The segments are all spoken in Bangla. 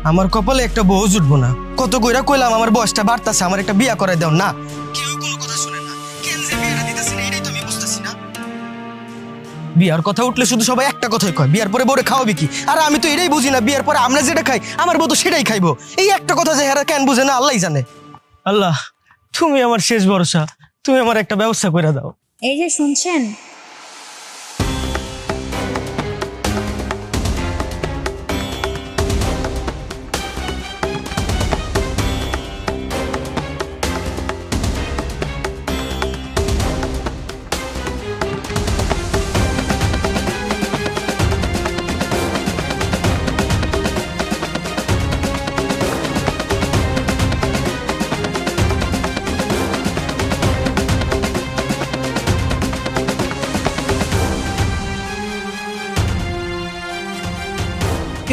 আমার কপালে একটা বউ জুটবো না। কত কইরা কইলাম আমার বয়সটা বাড়তাছে, আমার একটা বিয়া করাই দাও, না কেউ কোনো কথা শুনে না। কেন যে বিয়েটা দিতেছে না এটাই তো আমি বুঝতেছি না। বিয়ার কথা উঠলে শুধু সবাই একটা কথাই কয়, বিয়ার পরে বউরে খাওয়াবি কি? আর আমি তো এটাই বুঝি না, বিয়ার পরে আমরা যেটা খাই আমার বউ তো সেটাই খাইবো। এই একটা কথা যে হেরা কেন বুঝে না আল্লাহই জানে। আল্লাহ, তুমি আমার শেষ ভরসা, তুমি আমার একটা ব্যবস্থা করে দাও। এই যে শুনছেন,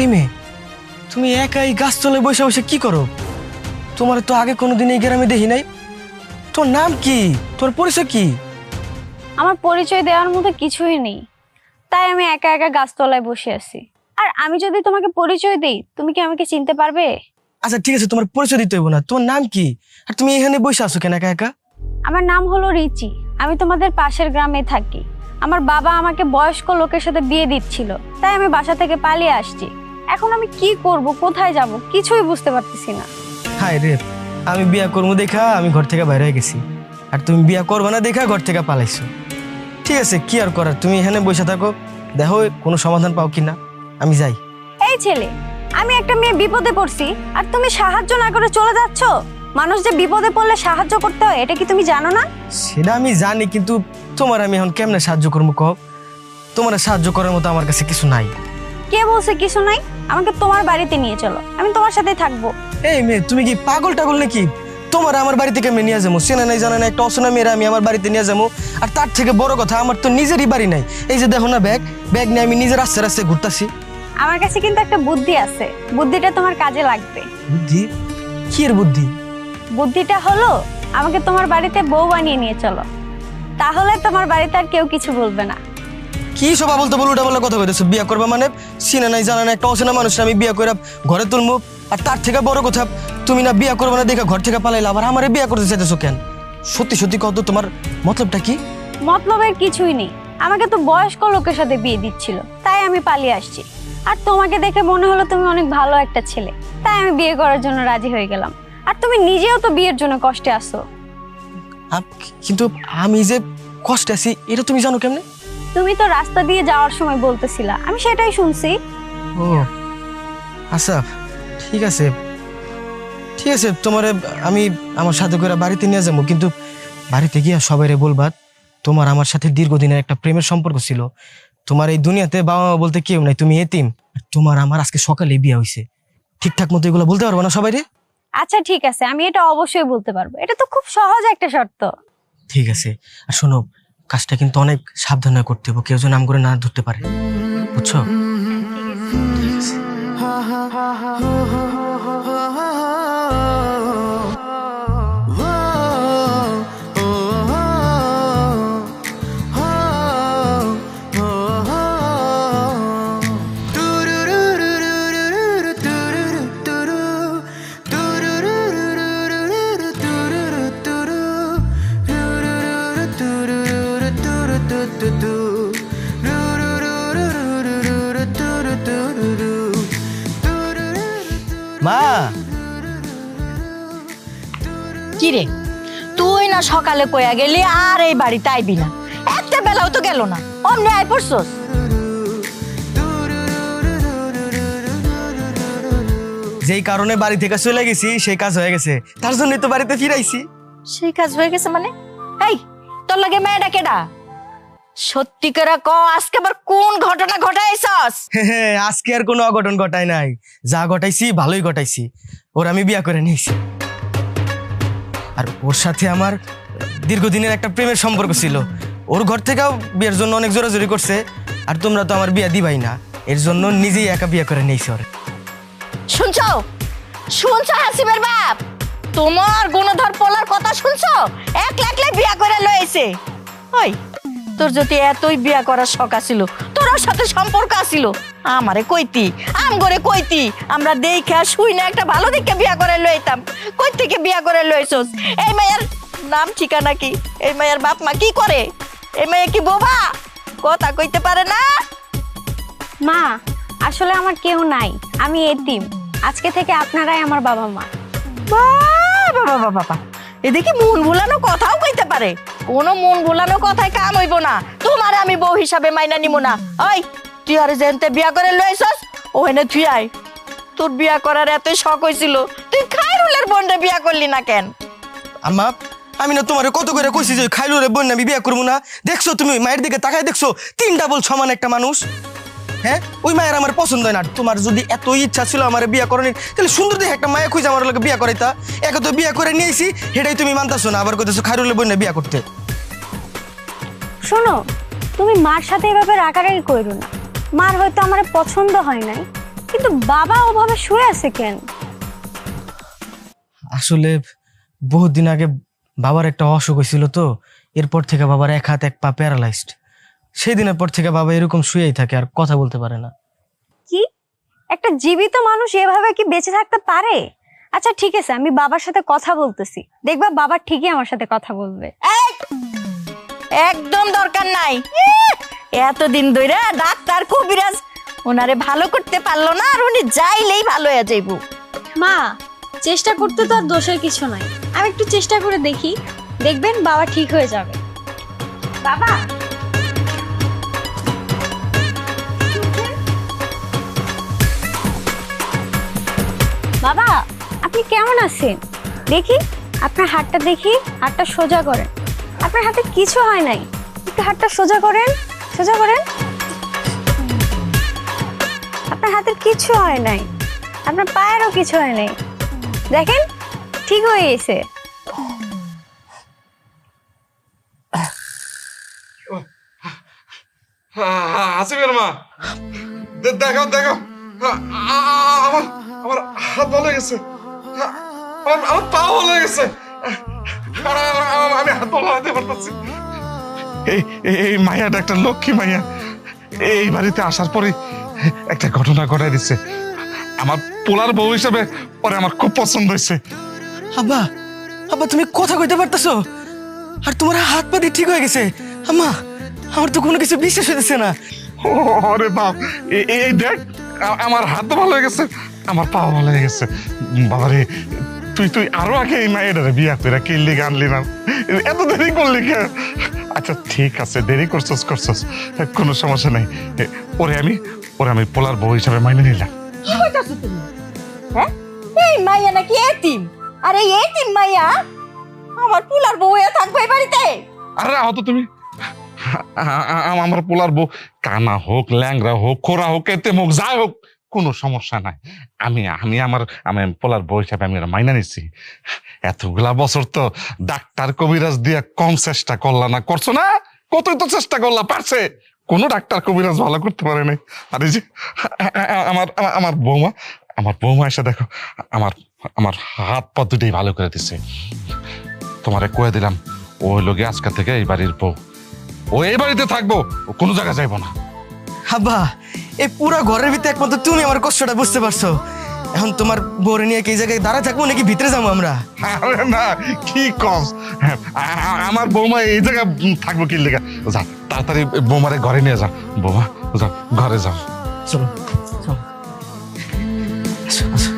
এই মেয়ে, তুমি একাই গাছতলায় বসে বসে কি করো? তোমার তো আগে কোনোদিন এই গ্রামে দেখি নাই। তোর নাম কি, তোর পরিচয় কি? আমার পরিচয় দেওয়ার মতো কিছুই নেই, তাই আমি একা একা গাছতলায় বসে আছি। আর আমি যদি তোমাকে পরিচয় দিই, তুমি কি আমাকে চিনতে পারবে? আচ্ছা ঠিক আছে, তোমার পরিচয় দিতে হইব না। তোমার নাম কি, আর তুমি এখানে বসে আছো কেন একা একা? আমার নাম হলো রিচি, আমি তোমাদের পাশের গ্রামে থাকি। আমার বাবা আমাকে বয়স্ক লোকের সাথে বিয়ে দিচ্ছিল, তাই আমি বাসা থেকে পালিয়ে আসছি। এখন আমি কি করব, কোথায় যাব, কিছুই বুঝতে পারতেছি না। হায় রে, আমি বিয়া করবো দেখা আমি ঘর থেকে বাইরে হয়ে গেছি, আর তুমি বিয়া করবে না দেখা ঘর থেকে পালাইছো। ঠিক আছে, কি আর করার, তুমি এখানে বসে থাকো, দেখো কোনো সমাধান পাও কিনা। আমি যাই। এই ছেলে, আমি একটা মেয়ে বিপদে পড়ছি আর তুমি সাহায্য না করে চলে যাচ্ছ। মানুষ যে বিপদে পড়লে সাহায্য করতে হয়, এটা কি তুমি জানো না? সেটা আমি জানি, কিন্তু তোমার আমি এখন কেমনে সাহায্য করবো কও? তোমার সাহায্য করার মতো আমার কাছে কিছু নাই। কে বলছে কিছু নাই? আমাকে তোমার বাড়িতে নিয়ে চলো, আমি তোমার সাথে থাকবো। এই মেয়ে, তুমি কি পাগল টাগল নাকি? তোমার আমার বাড়ি থেকে আমি নিয়ে যাবো, চেনা নাই জানা নাই একটা অচেনা মেয়েরা আমি আমার বাড়িতে নিয়ে যাবো। আর তার থেকে বড় কথা, আমার তো নিজেরই বাড়ি নাই। এই যে দেখো না ব্যাগ, ব্যাগ নিয়ে আমি নিজের রাস্তায় রাস্তায় ঘুরতাছি। আমার কাছে কিন্তু একটা বুদ্ধি আছে, বুদ্ধিটা তোমার কাজে লাগবে। বুদ্ধি? কি এর বুদ্ধি? বুদ্ধিটা হলো, আমাকে তোমার বাড়িতে বউ বানিয়ে নিয়ে চলো, তাহলে তোমার বাড়িতে আর কেউ কিছু বলবে না। কি সব বলতে বলো উল্টা পাল্টা কথা কইতেছো? বিয়া করবা মানে চিনা নাই জানা নাই একটা অচেনা মানুষ আমি বিয়া করে ঘরে তুলমু। আর তার থেকে বড় কথা, তুমি না বিয়া করবা না দেখে ঘর থেকে পালাইলা, আবার আমারে বিয়া করতে চাইতেছো কেন? সত্যি সত্যি কত, তোমার মতলবটা কি? মতলবের কিছুই নেই, আমাকে তো বয়স্ক লোকের সাথে বিয়ে দিচ্ছিল, তাই আমি পালিয়ে আসছি। আর তোমাকে দেখে মনে হলো তুমি অনেক ভালো একটা ছেলে, তাই আমি বিয়ে করার জন্য রাজি হয়ে গেলাম। আর তুমি নিজেও তো বিয়ের জন্য কষ্টে আছো। কিন্তু আমি যে কষ্টে আছি এটা তুমি জানো কেমনে? তুমি তো রাস্তা দিয়ে যাওয়ার সময় বলতেছিলা, আমি সেটাই শুনছি। ও আচ্ছা, ঠিক আছে ঠিক আছে, তোমারে আমি আমার সাথে করে বাড়িতে নিয়ে যাবো, কিন্তু বাড়িতে গিয়ে সবাইরে বলবা তোমার আমার সাথে দীর্ঘদিনের একটা প্রেমের সম্পর্ক ছিল। তোমার এই দুনিয়াতে বাবা মা বলতে কেউ নাই, তুমি এতিম। আর তোমার আমার আজকে সকালে বিয়ে হয়েছে, ঠিকঠাক মতো এগুলো বলতে পারবো না সবাইরে? আচ্ছা ঠিক আছে, আমি এটা অবশ্যই বলতে পারবো, এটা তো খুব সহজ একটা শর্ত। ঠিক আছে, আর শোনো, কাজটা কিন্তু অনেক সাবধানে করতে হবে, কেউ যেন নাম করে না ধরতে পারে, বুঝছো? ঠিক আছে। মা, কি রে, তুই না সকালে কইয়া গেলি আর এই বাড়িতে আইবি না, একটা বেলাও তো গেল না, অমনি আই পড়ছস। যেই কারণে বাড়ি থেকে চলে গেছি সেই কাজ হয়ে গেছে, তার জন্যই তো বাড়িতে ফিরাইছি। সেই কাজ হয়ে গেছে মানে? এই, তোর লাগে মেয়েটা কেডা? সত্যি করে ক, আজকে আবার কোন ঘটনা ঘটাইছস? আজকে আর কোনো অঘটন ঘটাই নাই, যা ঘটাইছি ভালোই ঘটাইছি। ওর আমি বিয়া করে নিয়েছি, আর ওর সাথে আমার দীর্ঘদিনের একটা প্রেমের সম্পর্ক ছিল। ওর ঘর থেকেও বিয়ের জন্য অনেক জোরাজোরি করছে, আর তোমরা তো আমার বিয়া দিবাই না, এর জন্য নিজেই একা বিয়া করে নিয়েছি ওর। শুনছো শুনছো হাসিমের বাপ, তোমার গুণধর পোলার কথা শুনছো? একলা একলা বিয়া করে লইছে। ওই, তোর যদি এতই বিয়া করার শখ ছিল, তোর ওর সাথে সম্পর্ক আছিল আমারে কইতি আমগরে কইতি আমরা দেখা শুই না একটা ভালো দেখে বিয়া করে লইতাম কই থেকে বিয়া করে লইছস এই মায়ের নাম ঠিকানা কি এই মায়ের বাপ মা কি করে এই মেয়ে কি বোবা কথা কইতে পারে না মা আসলে আমার কেউ নাই, আমি এতিম। আজকে থেকে আপনারাই আমার বাবা মা। বাবা বাবা বাবা এদিকে মন ভুলানো কথাও কইতে পারে কোনো মন ভুলানো কথায় কাম হইব না তোমার আমি বউ হিসাবে মাইনা নিব না ওই তুই আরে জেনতে বিয়া করে লইছস ওখানে তুই আয় তোর বিয়া করার এত শখ হইছিল তুই খায়রুলের বোনরে বিয়া করলি না কেন আম্মা আমি না তোমারে কত করে কইছি যে খাইলুরে বোন আমি বিয়া করবো না। দেখছো তুমি মায়ের দিকে তাকায় দেখছো 3টা বল সমান একটা মানুষ। হ্যাঁ ওই মায়ের আমার পছন্দ হয় না। তোমার যদি এত ইচ্ছা ছিল আমার বিয়া করানোর তাহলে সুন্দর দেখে একটা মায়া খুঁজে আমার লোকে বিয়া করাইতা। একে তো বিয়া করে নিয়েছি সেটাই তুমি মানতাছো না, আবার কইতেছো খাইরুলের বোন বিয়া করতে। শোনো তুমি মার সাথে এভাবে রাগারাগি কইরো না। মার হয়তো আমার পছন্দ হয় নাই, কিন্তু বাবা ওভাবে শুয়ে আছে কেন? আসলে বহুত দিন আগে বাবার একটা অসুখ হয়েছিল, তো এরপর থেকে বাবার এক হাত এক পা প্যারালাইজড। সেই দিনের পর থেকে বাবা এরকম শুয়েই থাকে, আর কথা বলতে পারে না। কি একটা জীবিত মানুষ এভাবে কি বেঁচে থাকতে পারে? আচ্ছা ঠিক আছে, আমি বাবার সাথে কথা বলতেছি, দেখবা বাবা ঠিকই আমার সাথে কথা বলবে। এই, একদম দরকার নাই এতদিন ধরে ডাক্তার কবিরাজ ওনারে ভালো করতে পারলো না আর উনি যাইলেই ভালো হয়ে যাইব। মা চেষ্টা করতে তো আর দোষের কিছু নাই, আমি একটু চেষ্টা করে দেখি, দেখবেন বাবা ঠিক হয়ে যাবে। বাবা বাবা আপনি কেমন আছেন? দেখি আপনার হাতটা দেখি, হাতটা সোজা করেন। আপনার হাতে কিছু হয় নাই, একটু হাতটা সোজা করেন, সোজা করেন। আপনার হাতের কিছু হয় নাই, আপনার পায়েরও কিছু হয় নাই, দেখেন ঠিক হয়ে গেছে। আসিফের মা দেখো দেখো আমার আমার হাত ভালো গেছে, আমার পা ভালো গেছে, আমি হাত ভালো হাতে পারতেছি। এই এই মাইয়াটা একটা লক্ষ্মী মাইয়া, এই বাড়িতে আসার পরে একটা ঘটনা ঘটাই দিচ্ছে। আমার পোলার বউ হিসাবে পরে আমার খুব পছন্দ হয়েছে। আব্বা আব্বা তুমি কথা কইতে পারতেছো, আর তোমার হাত পা দিয়ে ঠিক হয়ে গেছে। আম্মা আমার তো কোনো কিছু বিশ্বাস হইতেছে না। ওরে বাপ, এই দেখ আমার হাত ভালো হয়ে গেছে, আমার পা ভালো হয়ে গেছে। বাবারে তুই আরো আগে এই মায়ের বিয়া করে কিনলি গানলি না, এত দেরি করলি কে? আচ্ছা ঠিক আছে, দেরি করছস কোনো সমস্যা নাই। ওরে আমি পোলার বউ হিসাবে মাইনে নিলাম। কি কইতাছো তুমি? হ্যাঁ এই মাইয়া নাকি এতিম? আরে এতিম মাইয়া আমার পুলার বউ হয়ে থাকবে এই বাড়িতে? আরে হতো তুমি, আমার পোলার বউ কানা হোক, ল্যাংরা হোক, খোরা হোক, এতে হোক, যাই হোক, কোনো সমস্যা নাই। আমি আমার পোলার বউ হিসাবে আমি মাইনা নিচ্ছি। এতগুলা বছর তো ডাক্তার কবিরাজ দিয়ে কম চেষ্টা করলা না, করছো না? কতই তো চেষ্টা করলা, পারছে? কোনো ডাক্তার কবিরাজ ভালো করতে পারে নাই। আর এই যে আমার বৌমা এসে দেখো আমার হাত পা দুটোই ভালো করে দিচ্ছে। তোমারে কয়ে দিলাম ও হইল গিয়ে আজকে থেকে এই বাড়ির বউ, ও এই বাড়িতে থাকবো, ও কোনো জায়গায় যাইবো না। আব্বা এই পুরো ঘরের ভিতরে একমাত্র তুমি আমার কষ্টটা বুঝতে পারছো। এখন তোমার বউরে নিয়ে কি জায়গায় দাঁড়ায় থাকবো নাকি ভিতরে যাবো আমরা? আরে না, কি কম, আমার বৌমা এই জায়গায় থাকবো কি লেগে? যা তাড়াতাড়ি বৌমারে ঘরে নিয়ে যা। বৌমা যাও, ঘরে যাও। চলো চলো আসো, আসো।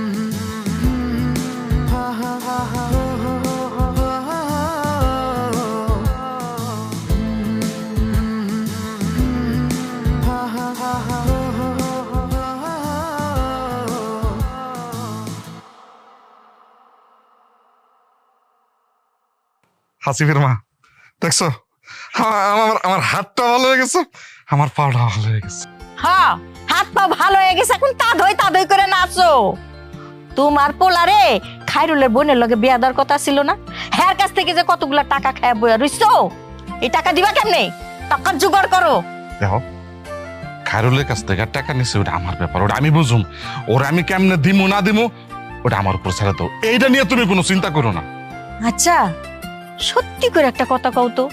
হাসিফের মা দেখছো, আমার হাতটা ভালো হয়ে গেছে, আমার পাটা ভালো হয়ে গেছে। হ্যাঁ হাত পা ভালো হয়ে গেছে, এখন তা ধই করে নাচো। তোমার পোলারে খায়রুলের বোনের লগে বিয়া দেওয়ার কথা ছিল না? হ্যার কাছ থেকে যে কতগুলা টাকা খায় বইয়া রইছো, এই টাকা দিবা কেমনে? টাকার জোগাড় করো। দেখো খায়রুলের কাছ থেকে টাকা নিচ্ছে, ওটা আমার ব্যাপার, ওটা আমি বুঝুম। ওরা আমি কেমনে দিমু না দিমু ওটা আমার উপর ছেড়ে দাও, এইটা নিয়ে তুমি কোনো চিন্তা করো না। আচ্ছা সত্যি করে একটা কথা কও তো,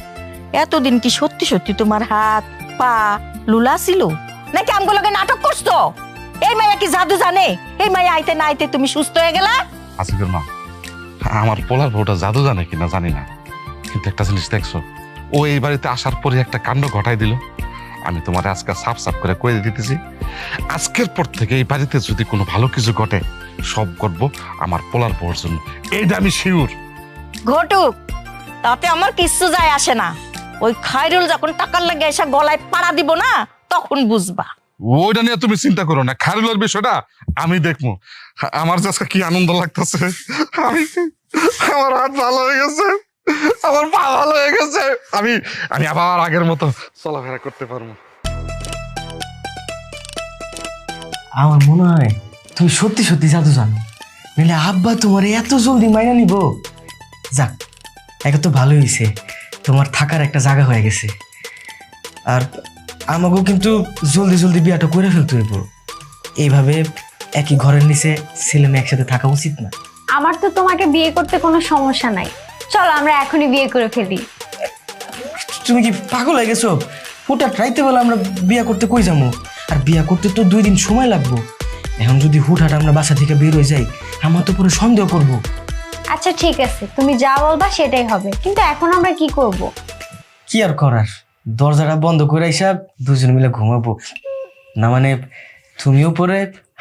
এতদিন কি সত্যি সত্যি তোমার হাত পা লুলা ছিল? নাকি আমগুলোকে নাটক করছো? এই মাইয়া কি জাদু জানে? এই মাইয়া আইতে না আইতে তুমি সুস্থ হয়ে গেলা? আসিফের মা, আমার পোলার বউটা জাদু জানে কিনা জানি না, কিন্তু একটা জিনিস দেখছো, ও এই বাড়িতে আসার পরে একটা কাণ্ড ঘটাই দিল। আমি তোমার আজকে সাফ সাফ করে কয়ে দিতেছি, আজকের পর থেকে এই বাড়িতে যদি কোনো ভালো কিছু ঘটে, সব করব আমার পোলার বউর জন্য, এইটা আমি শিওর। ঘটুক, তাতে আমার কিচ্ছু যায় আসে না। ওই খায়রুল যখন টাকার লাগে এসে গলায় পাড়া দিব না, তখন বুঝবা। ওইটা নিয়ে তুমি চিন্তা করো না, খারুলের বিষয়টা আমি দেখবো। আমার যে আজকে কি আনন্দ লাগতেছে, আমার হাত ভালো হয়ে গেছে, আমার পা ভালো হয়ে গেছে, আমি আমি আবার আগের মতো চলাফেরা করতে পারবো। আমার মনে হয় তুমি সত্যি সত্যি জাদু জানো, নাহলে আব্বা তোমার এত জলদি মাইনা নিব। যাক, একে তো ভালো হয়েছে, তোমার থাকার একটা জায়গা হয়ে গেছে। আর আমাকেও কিন্তু জলদি জলদি বিয়াটা করে ফেলতে হইব। এইভাবে একই ঘরের নিচে ছেলে মেয়ে একসাথে থাকা উচিত না। আমার তো তোমাকে বিয়ে করতে কোনো সমস্যা নাই, চলো আমরা এখনই বিয়ে করে ফেলি। তুমি কি পাগল হয়ে গেছো? হুটাট রাইতে বেলা আমরা বিয়া করতে কই যাবো? আর বিয়া করতে তো 2 দিন সময় লাগবো। এখন যদি হুটহাট আমরা বাসা থেকে বের হয়ে যাই, আমার তো পুরো সন্দেহ করব। আচ্ছা ঠিক আছে, তুমি যা বলবা সেটাই হবে, কিন্তু এখন আমরা কি করব? কি আর করার, দরজাটা বন্ধ করে এসে দুজন মিলে ঘুমাবো। না মানে তুমি উপরে,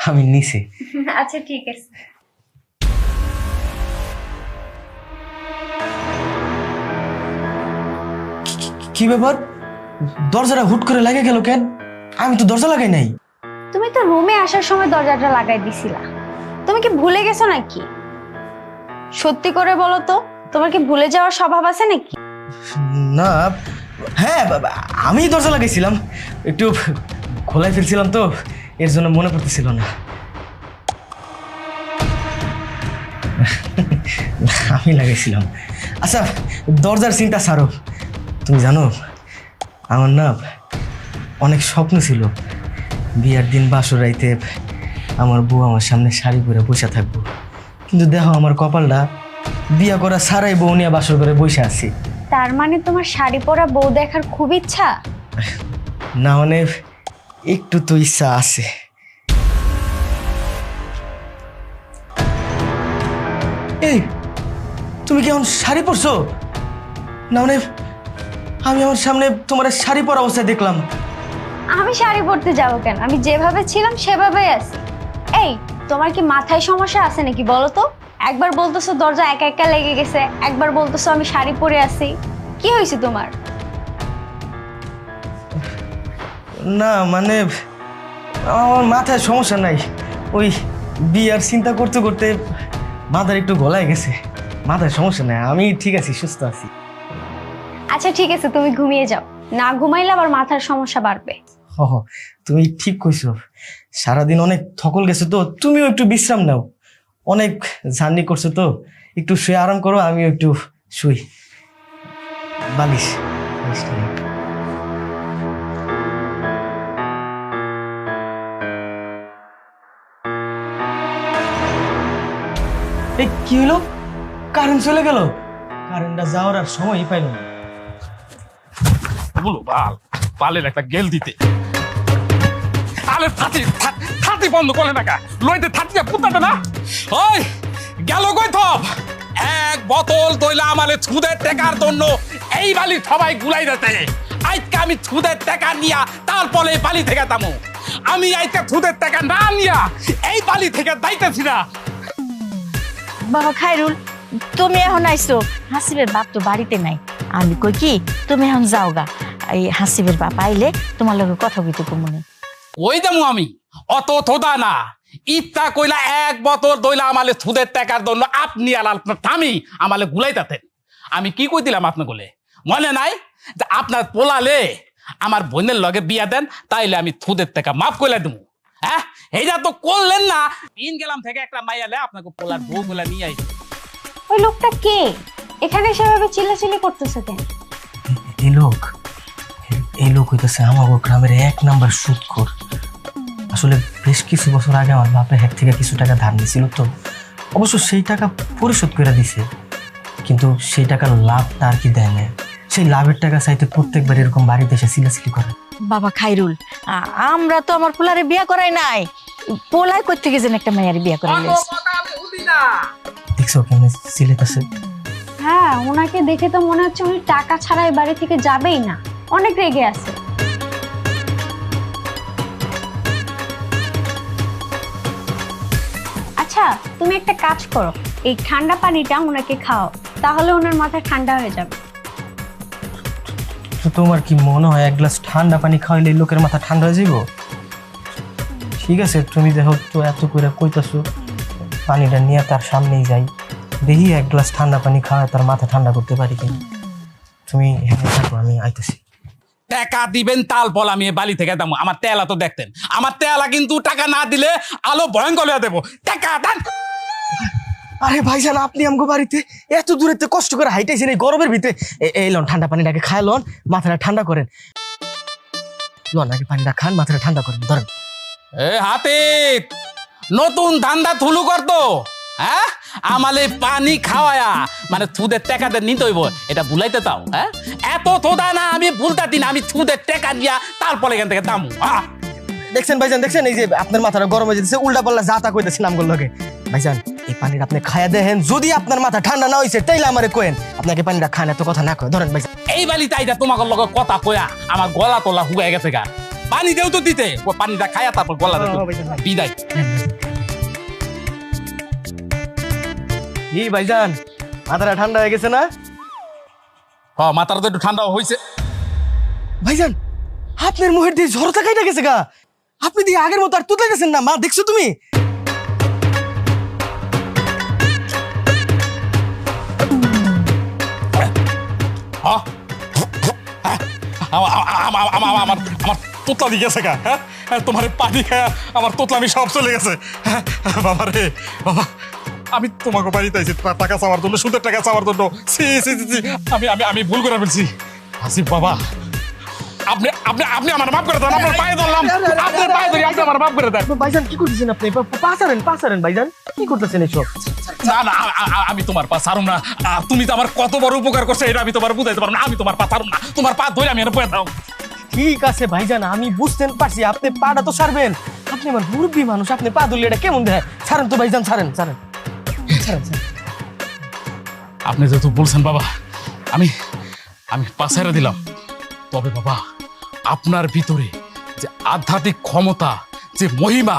আমি নিচে। আচ্ছা ঠিক আছে। কি ব্যাপার, দরজাটা হুট করে লাগে গেল কেন? আমি তো দরজা লাগাই নাই। তুমি তো রুমে আসার সময় দরজাটা লাগাই দিছিলা, তুমি কি ভুলে গেছো নাকি? সত্যি করে বলো তো, তোমার কি ভুলে যাওয়ার স্বভাব আছে নাকি? না, হ্যাঁ আমি দরজা লাগাইছিলাম, একটু খোলাই ফেলছিলাম তো, এর জন্য মনে পড়তেছিল না। আমি লাগাইছিলাম। আচ্ছা, দরজার চিন্তা ছাড়ো। তুমি জানো, আমার না অনেক স্বপ্ন ছিল, বিয়ার দিন বাসর রাইতে আমার বউ আমার সামনে শাড়ি পরে বসে থাকবো। কিন্তু দেখো আমার কপালটা, বিয়া করা ছাড়াই বউ নিয়ে বাসর করে বসে আছি। তার মানে তোমার শাড়ি পরা বউ দেখার খুব ইচ্ছা? না মানে একটু তো ইচ্ছা আছে। এই, তুমি কি এখন শাড়ি পরছো? না মানে আমি আমার সামনে তোমার শাড়ি পরা অবস্থায় দেখলাম। আমি শাড়ি পরতে যাবো কেন? আমি যেভাবে ছিলাম সেভাবেই আছি। এই, তোমার কি মাথায় সমস্যা আছে নাকি বলো তো? একবার বলতেছো দরজা একা একা লেগে গেছে, একবার বলতেছো আমি শাড়ি পরে আছি। কি হয়েছে তোমার? না মানে আমার মাথায় সমস্যা নাই, ওই বিয়ার চিন্তা করতে করতে মাথার একটু গলায় গেছে। মাথায় সমস্যা নাই, আমি ঠিক আছি, সুস্থ আছি। আচ্ছা ঠিক আছে, তুমি ঘুমিয়ে যাও, না ঘুমাইলে আবার মাথার সমস্যা বাড়বে। হ, তুমি ঠিক কইছো, সারাদিন অনেক থকল গেছে তো, তুমিও একটু বিশ্রাম নাও। অনেক জার্নি করছো তো, একটু শুয়ে আরাম করো, আমিও একটু শুই। বালিশ বালিশটা নাও। এই কি হলো, কারেন্ট চলে গেল? কারেন্টটা যাওয়ার আর সময়ই পাইল না। বলো পালের একটা গেল দিতে। আরে থাতি বন্ধ করলে না কা, লইতে থাতিটা পুতাটা না। ওই গেল কই থপ, এক বোতল তৈলা আমালে ছুদের টেকার জন্য এই বালি সবাই গুলাই দিতে। আজকে আমি ছুদের টাকা নিয়া তারপরে এই বালি থেকে দামো। আমি আজকে ছুদের টাকা না নিয়া এই বালি থেকে দাইতেছি না। বাবা খায়রুল, তুমি এখন আইছো, হাসিবের বাপ তো বাড়িতে নাই। আমি কই কি, তুমি এখন যাও গা, এই হাসিবের বাপ আইলে তোমার লগে কথা বলতে কমনে। ওই দামু আমি অত থোদা না, ইচ্ছা কইলা এক বোতল দইলা আমালে সুদের টাকার জন্য আপনি আর আপনার স্বামী আমালে গুলাইতাতেন। আমি কি কই দিলাম আপনার গোলে মনে নাই? যে আপনার পোলালে আমার বোনের লগে বিয়া দেন, তাইলে আমি সুদের টাকা মাফ কইলা দেবো। হ্যাঁ, এইটা তো করলেন না। দিন গেলাম থেকে একটা মাইয়ালে আপনাকে পোলার বউ গুলা নিয়ে আইছে। ওই লোকটা কে? এখানে সেভাবে চিল্লাচিল্লি করতেছে কেন? এই লোক হইতেছে আমার গ্রামের 1 নাম্বার সুদখোর। আসলে বেশ কিছু বছর আগে আমার বাপের হাত থেকে কিছু টাকা ধার নিয়েছিল তো, অবশ্য সেই টাকা পরিশোধ করে দিছে, কিন্তু সেই টাকার লাভটা আর কি দেয় না। সেই লাভের টাকা চাইতে প্রত্যেকবার এরকম বাড়িতে এসে চিল্লাচিল্লি করে। বাবা খাইরুল, আমরা তো আমার পোলারে বিয়া করাই নাই। পোলাই করতে গেছেন একটা মেয়ের বিয়া করাই লইছে। দেখছো কেমন সিলেটাছে? হ্যাঁ, ওনাকে দেখে তো মনে হচ্ছে উনি টাকা ছাড়া এই বাড়ি থেকে যাবেই না। অনেক রেগে আছে। আচ্ছা, তুমি একটা কাজ করো, এই ঠান্ডা পানিটা ওনাকে খাও, তাহলে ওনার মাথা ঠান্ডা হয়ে যাবে। তো তোমার কি মনে হয় এক গ্লাস ঠান্ডা পানি খাওয়াইলে লোকের মাথা ঠান্ডা হয়ে যাবো? ঠিক আছে, তুমি দেখো তো এত করে কইতাছো, পানিটা নিয়ে তার সামনেই যাই, দেখি এক গ্লাস ঠান্ডা পানি খাওয়ায় তার মাথা ঠান্ডা করতে পারি কিনা। তুমি এখানে থাকো, আমি আইতেছি। টাকা দিবেন তাল বল, আমি বালি থেকে দাম। আমার তেলা তো দেখতেন, আমার তেলা কিন্তু টাকা না দিলে আলো ভয়ঙ্কর হয়ে দেবো। টাকা দেন। আরে ভাইজান, আপনি আমগো বাড়িতে এত দূরে কষ্ট করে হাইটাইছেন এই গরমের ভিতরে, এই লন ঠান্ডা পানিটাকে খায় লন, মাথাটা ঠান্ডা করেন। লন আগে পানিটা খান, মাথাটা ঠান্ডা করেন, ধরেন। এ হাতে নতুন ধান্দা থুলু করতো, হ্যাঁ? আমালে পানি খাওয়ায়া মানে থুদের টাকাদের নিতে হইব, এটা ভুলাইতে তাও? হ্যাঁ, এত থোদা না আমি ভুলতাতি না, আমি থুদের টাকা দিয়া তারপরে এখান থেকে দামু। দেখছেন ভাইজান, দেখছেন এই যে আপনার মাথাটা গরম হয়ে যেতেছে, উল্টা পাল্লা যা তা কইতেছে নামগুলো লগে। ভাইজান, এই পানিটা আপনি খায়া দেখেন, যদি আপনার মাথা ঠান্ডা না হইছে তাইলে আমারে কোয়েন, আপনাকে পানিটা খান, এত কথা না কয়। ধরেন ভাইজান। এই বালি তাইটা তোমাকে লগে কথা কয়া আমার গলা তোলা হুগাই গেছে গা। পানি দেও তো দিতে, ও পানিটা খায়া তারপর গলা দিতে বিদায়। কি ভাইজান, মাথাটা ঠান্ডা হয়ে গেছে না? হ, মাথাটা তো একটু ঠান্ডা হয়েছে। ভাইজান, আপনার মুখের দিয়ে ঝরতা কাইটা গেছে গা, আপনি দিয়ে আগের মতো আর তুলে গেছেন না। মা দেখছো তুমি? আমার তোতলামি গেছে গা। হ্যাঁ, তোমার পানি খায়া আমার তোতলামি সব চলে গেছে। বাবা রে বাবা, আমি তোমাকে বাড়িতে আইছি টাকা চাওয়ার জন্য, সুদের টাকা চাওয়ার জন্য। আমি আমি আমি ভুল করে ফেলছি। আসিফ বাবা, আপনি আপনি আপনি আমার মাফ করে দেন। আপনার পায়ে ধরলাম, আপনার পায়ে ধরি, আপনি আমার মাফ করে দেন। ভাইজান কি করতেছেন আপনি? পাচারেন ভাইজান, কি করতেছেন এসব? না না, আমি তোমার পা ছাড়ুম না। তুমি তো আমার কত বড় উপকার করছো, এটা আমি তোমার বুঝাইতে পারবো না। আমি তোমার পা ছাড়ুম না, তোমার পা ধরে আমি পয়ে দাও। ঠিক আছে ভাইজান, আমি বুঝতে পারছি, আপনি পাটা তো ছাড়বেন। আপনি আমার মুরব্বী মানুষ, আপনি পা ধরলে এটা কেমন দেয়? ছাড়েন তো ভাইজান, ছাড়েন। আপনি যেহেতু বলছেন বাবা, আমি আমি পা ছেড়ে দিলাম। তবে বাবা, আপনার ভিতরে যে আধ্যাত্মিক ক্ষমতা, যে মহিমা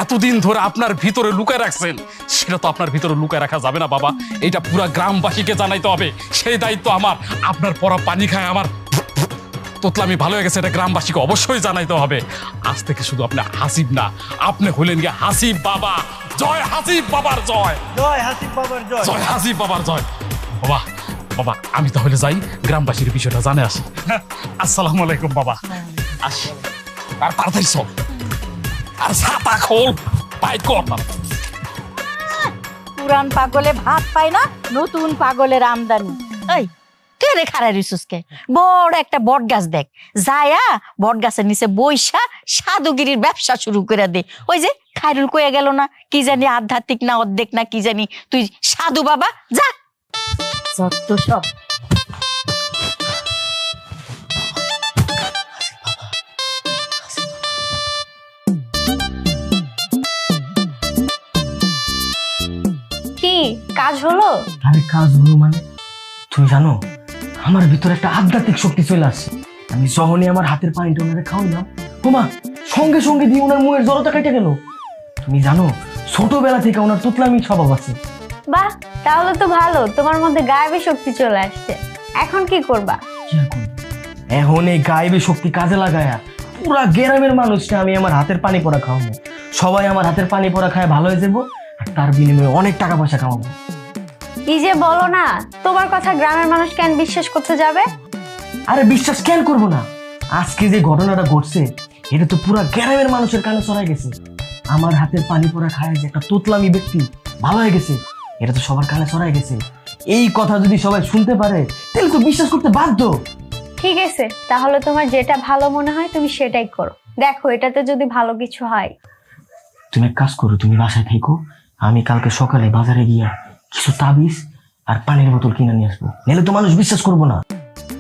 এতদিন ধরে আপনার ভিতরে লুকায় রাখছেন, সেটা তো আপনার ভিতরে লুকায় রাখা যাবে না বাবা। এটা পুরা গ্রামবাসীকে জানাইতে হবে, সেই দায়িত্ব আমার। আপনার পরা পানি খায় আমার তোতলামি ভালো হয়ে গেছে, এটা গ্রামবাসীকে অবশ্যই জানাইতে হবে। আজ থেকে শুধু আপনি হাসিব না, আপনি হইলেন গিয়ে হাসিব বাবা। জয় হাসিব বাবার জয়, জয় হাসিব বাবার জয়, জয় হাসিব বাবার জয়। বাবা বাবা, আমি তাহলে যাই, গ্রামবাসীর বিষয়টা জানে আসি। আসসালামু আলাইকুম বাবা, আসি। আর তাড়াতাড়ি সব, আর ছাতা খোল, পাই কর। পুরান পাগলে ভাত পায় না, নতুন পাগলের আমদানি। এই তুই রে খারাই রিসুসকে, বড় একটা বট গাছ দেখ, যায়া বট গাছের নিচে বইসা সাধুগিরির ব্যবসা শুরু করে দে। ওই যে খাইরুল কয়ে গেল না, কি জানি আধ্যাত্মিক না অর্ধেক না কি জানি, তুই সাধু বাবা যা। যত সব কি কাজ হলো? আরে কাজ হলো মানে, তুমি জানো আমার ভিতরে একটা আধ্যাত্মিক শক্তি চলে আসছে। আমি যখনই আমার হাতের পানিটা ওনারে খাওয়াইলাম, ওমা সঙ্গে সঙ্গে দিয়ে ওনার মুখের জড়তা কেটে গেল। তুমি জানো ছোটবেলা থেকে ওনার তুতলামি স্বভাব আছে। বাহ, তাহলে তো ভালো, তোমার মধ্যে গায়েবী শক্তি চলে আসছে। এখন কি করবা? এখন এই গায়েবী শক্তি কাজে লাগায়া পুরা গ্রামের মানুষকে আমি আমার হাতের পানি পড়া খাওয়াবো। সবাই আমার হাতের পানি পড়া খায় ভালো হয়ে যাবো, আর তার বিনিময়ে অনেক টাকা পয়সা খাওয়াবো। কি যে বলো না, তোমার কথা গ্রামের মানুষ কেন বিশ্বাস করতে যাবে? আরে বিশ্বাস কেন করবো না? আজকে যে ঘটনাটা ঘটছে, এটা তো পুরা গ্রামের মানুষের কানে ছড়াই গেছে। আমার হাতের পানি পড়া খায় যে একটা তোতলামি ব্যক্তি ভালো হয়ে গেছে, এটা তো সবার কানে ছড়াই গেছে। এই কথা যদি সবাই শুনতে পারে, তাহলে তো বিশ্বাস করতে বাধ্য। ঠিক আছে, তাহলে তোমার যেটা ভালো মনে হয় তুমি সেটাই করো। দেখো এটাতে যদি ভালো কিছু হয়। তুমি এক কাজ করো, তুমি বাসায় থেকো, আমি কালকে সকালে বাজারে গিয়া কিছু তাবিজ আর পানির বোতল কিনে নিয়ে আসবো, নাহলে তো মানুষ বিশ্বাস করবো না।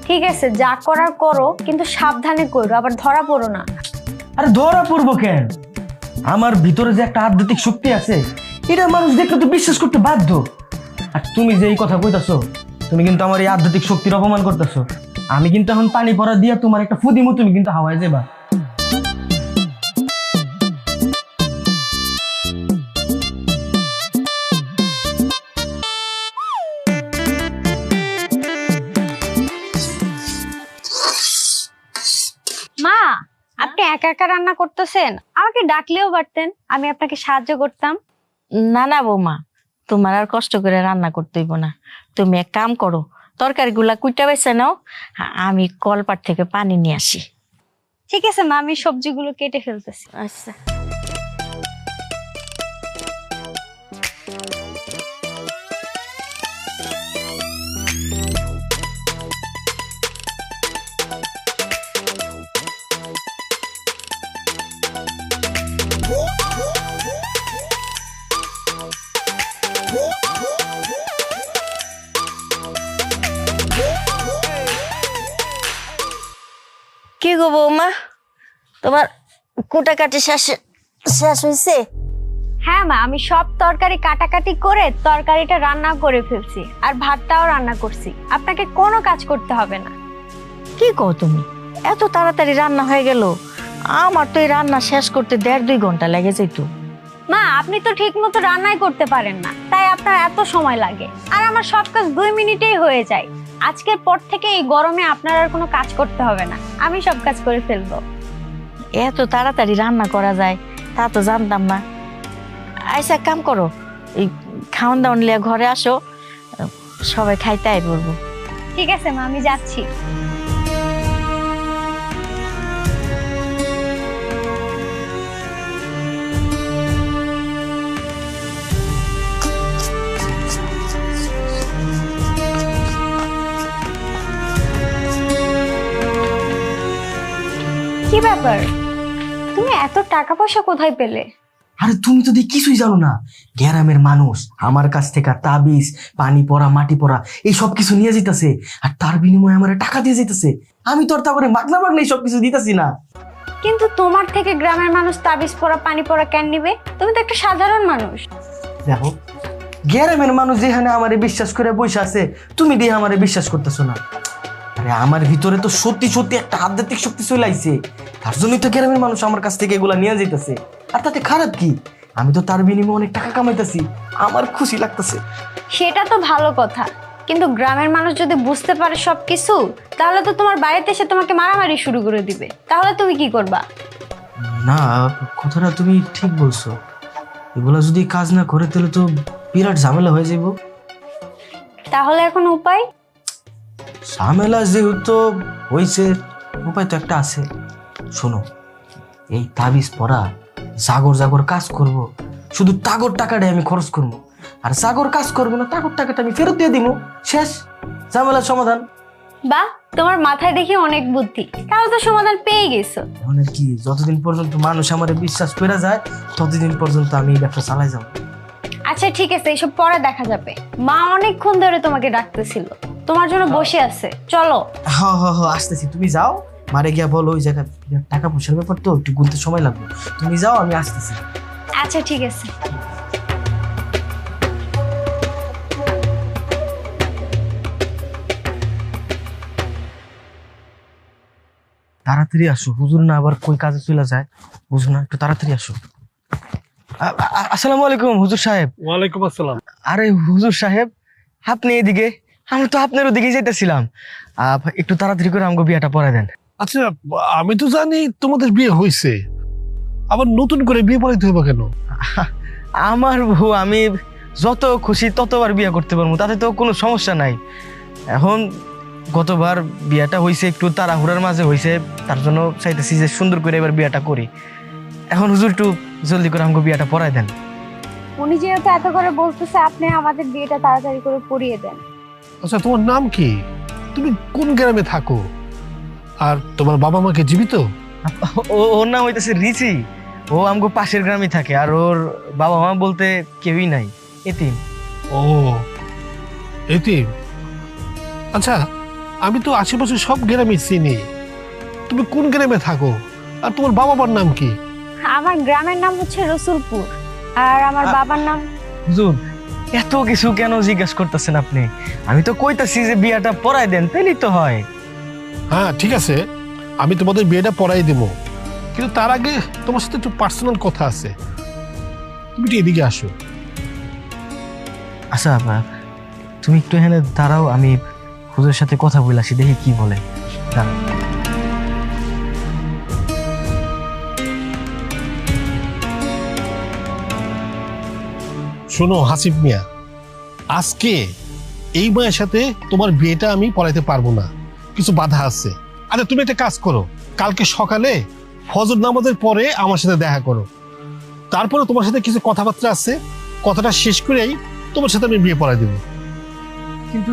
ঠিক আছে, যা করার করো, কিন্তু সাবধানে করো, আবার ধরা পড়ো না। আরে ধরা পড়বো কেন? আমার ভিতরে যে একটা আধ্যাত্মিক শক্তি আছে, এটা মানুষ দেখলে তো বিশ্বাস করতে বাধ্য। আর তুমি যে এই কথা কইতাছো, তুমি কিন্তু আমার এই আধ্যাত্মিক শক্তির অপমান করতেছো। আমি কিন্তু এখন পানি পড়া দিয়া তোমার একটা ফুদিমু, তুমি কিন্তু হাওয়ায় যাবা। মা, আপনি একা একা রান্না করতেছেন, আমাকে ডাকলেও পারতেন, আমি আপনাকে সাহায্য করতাম। না না বৌমা, তোমার আর কষ্ট করে রান্না করতে হইব না। তুমি এক কাম করো, তরকারিগুলা কুইটা বেছে নাও, আমি কলপাট থেকে পানি নিয়ে আসি। ঠিক আছে মা, আমি সবজিগুলো কেটে ফেলতেছি। আচ্ছা। কি গো বৌমা, তোমার কুটাকাটি শেষ শেষ হয়েছে? হ্যাঁ মা, আমি সব তরকারি কাটাকাটি করে তরকারিটা রান্না করে ফেলছি, আর ভাতটাও রান্না করছি। আপনাকে কোনো কাজ করতে হবে না। কি কও তুমি, এত তাড়াতাড়ি রান্না হয়ে গেল? আমার তো এই রান্না শেষ করতে 1.5-2 ঘন্টা লেগে যেত। মা, আপনি তো ঠিক মতো রান্নাই করতে পারেন না, তাই আপনার এত সময় লাগে। আর আমার সব কাজ 2 মিনিটেই হয়ে যায়। আজকের পর থেকে এই গরমে আপনার আর কোনো কাজ করতে হবে না, আমি সব কাজ করে ফেলবো। এত তাড়াতাড়ি রান্না করা যায় তা তো জানতাম না। আচ্ছা, এক কাম করো, এই খাওয়ান দাওয়ান লিয়া ঘরে আসো, সবাই খাইতে আই বলবো। ঠিক আছে মা, আমি যাচ্ছি। কি ব্যাপার, তুমি এত টাকা পয়সা কোথায় পেলে? আরে তুমি তো দেখি কিছুই জানো না। গ্রামের মানুষ আমার কাছ থেকে তাবিজ, পানি পড়া, মাটি পড়া এই সব কিছু নিয়ে যেতেছে, আর তার বিনিময়ে আমার টাকা দিয়ে যেতেছে। আমি তো আর তা করে মাগনা মাগনা এই সব কিছু দিতেছি না। কিন্তু তোমার থেকে গ্রামের মানুষ তাবিজ পড়া, পানি পড়া কেন নিবে? তুমি তো একটা সাধারণ মানুষ। দেখো, গ্রামের মানুষ যেখানে আমারে বিশ্বাস করে বসে আছে, তুমি দিয়ে আমারে বিশ্বাস করতেছো না। আরে আমার ভিতরে তো সত্যি সত্যি একটা আধ্যাত্মিক শক্তি চলে আইছে, তার জন্যই তো গ্রামের মানুষ আমার কাছ থেকে এগুলা নিয়ে যাইতেছে। আর তাতে খারাপ কি? আমি তো তার বিনিময়ে অনেক টাকা কামাইতেছি, আমার খুশি লাগতেছে। সেটা তো ভালো কথা, কিন্তু গ্রামের মানুষ যদি বুঝতে পারে সবকিছু, তাহলে তো তোমার বাড়িতে এসে তোমাকে মারামারি শুরু করে দিবে। তাহলে তুমি কি করবা? না, কথাটা তুমি ঠিক বলছো। এগুলা যদি কাজ না করে তাহলে তো বিরাট ঝামেলা হয়ে যাইব। তাহলে এখন উপায়? ঝামেলা যেহেতু হয়েছে, উপায় তো একটা আছে। শোনো, এই তাবিজ পড়া জাগর জাগর কাজ করব, শুধু তাগর টাকাটাই আমি খরচ করবো, আর জাগর কাজ করবো না, তাগর টাকাটা আমি ফেরত দিয়ে দিব, শেষ, ঝামেলার সমাধান। বাহ, তোমার মাথায় দেখি অনেক বুদ্ধি, তাহলে তো সমাধান পেয়ে গেছো। মানে কি, যতদিন পর্যন্ত মানুষ আমার বিশ্বাস করে যায় ততদিন পর্যন্ত আমি এই ব্যবসা চালাই যাবো। আচ্ছা ঠিক আছে, এসব পরে দেখা যাবে। মা অনেকক্ষণ ধরে তোমাকে ডাকতেছিল, তোমার জন্য বসে আছে, চলো। হ্যাঁ হ্যাঁ হ্যাঁ, আসতেছি। তুমি যাও, মারে গিয়া বলো ওই জায়গায় টাকা পয়সার ব্যাপার তো একটু গুনতে সময় লাগবে। তুমি যাও, আমি আসতেছি। আচ্ছা ঠিক আছে। তাড়াতাড়ি আসো, হুজুর না আবার কই কাজে চলে যায়, বুঝো না, একটু তাড়াতাড়ি আসো। আসসালামু আলাইকুম হুজুর সাহেব। ওয়ালাইকুম আসসালাম। আরে হুজুর সাহেব, আপনি এদিকে, আমি তো আপনার ওদিকে যাইতেছিলাম। একটু তাড়াতাড়ি করে আমাকে বিয়েটা পড়াই দেন। আচ্ছা, আমি তো জানি তোমাদের বিয়ে হয়েছে, আবার নতুন করে বিয়ে পড়াইতে হবে কেন? আমার বউ, আমি যত খুশি ততবার বিয়ে করতে পারবো, তাতে তো কোনো সমস্যা নাই। এখন গতবার বিয়েটা হয়েছে একটু তাড়াহুড়ার মাঝে হয়েছে, তার জন্য চাইতেছি যে সুন্দর করে এবার বিয়েটা করি। এখন হুজুর একটু জলদি করে আমাকে বিয়েটা পড়াই দেন। উনি যেহেতু এত করে বলতেছে, আপনি আমাদের বিয়েটা তাড়াতাড়ি করে পড়িয়ে দেন। আচ্ছা, তোমার নাম কি? তুমি কোন গ্রামে থাকো? আর তোমার বাবা মা কি জীবিত? ওর নাম হইতেছে রিচি। ও আমাকে পাশের গ্রামে থাকে, আর ওর বাবা মা বলতে কেউই নাই, এতিম। ও, এতিম। আচ্ছা, আমি তো আশেপাশে সব গ্রামে চিনি। তুমি কোন গ্রামে থাকো আর তোমার বাবা মার নাম কি? আমার গ্রামের নাম হচ্ছে রসুলপুর, আর আমার বাবার নাম। হুজুর এত কিছু কেন জিজ্ঞেস করতেছেন আপনি? আমি তো কইতাছি যে বিয়াটা পড়াই দেন, তাইলেই তো হয়। হ্যাঁ ঠিক আছে, আমি তোমাদের বিয়েটা পড়াই দেব, কিন্তু তার আগে তোমার সাথে একটু পার্সোনাল কথা আছে। তুমি একটু এদিকে আসো। আচ্ছা তুমি একটু এখানে দাঁড়াও, আমি হুজুরের সাথে কথা বলে আসি, দেখি কি বলে। দাঁড়াও। শোনো হাসিব মিয়া, আজকে এই মায়ের সাথে তোমার বিয়েটা আমি পড়াইতে পারবো না, কিছু বাধা আছে। আরে তুমি একটা কাজ করো, কালকে সকালে ফজর নামাজের পরে আমার সাথে দেখা করো, তারপরে তোমার সাথে কিছু কথাবার্তা আছে, কথাটা শেষ করেই তোমার সাথে আমি বিয়ে পড়াই দেবো। কিন্তু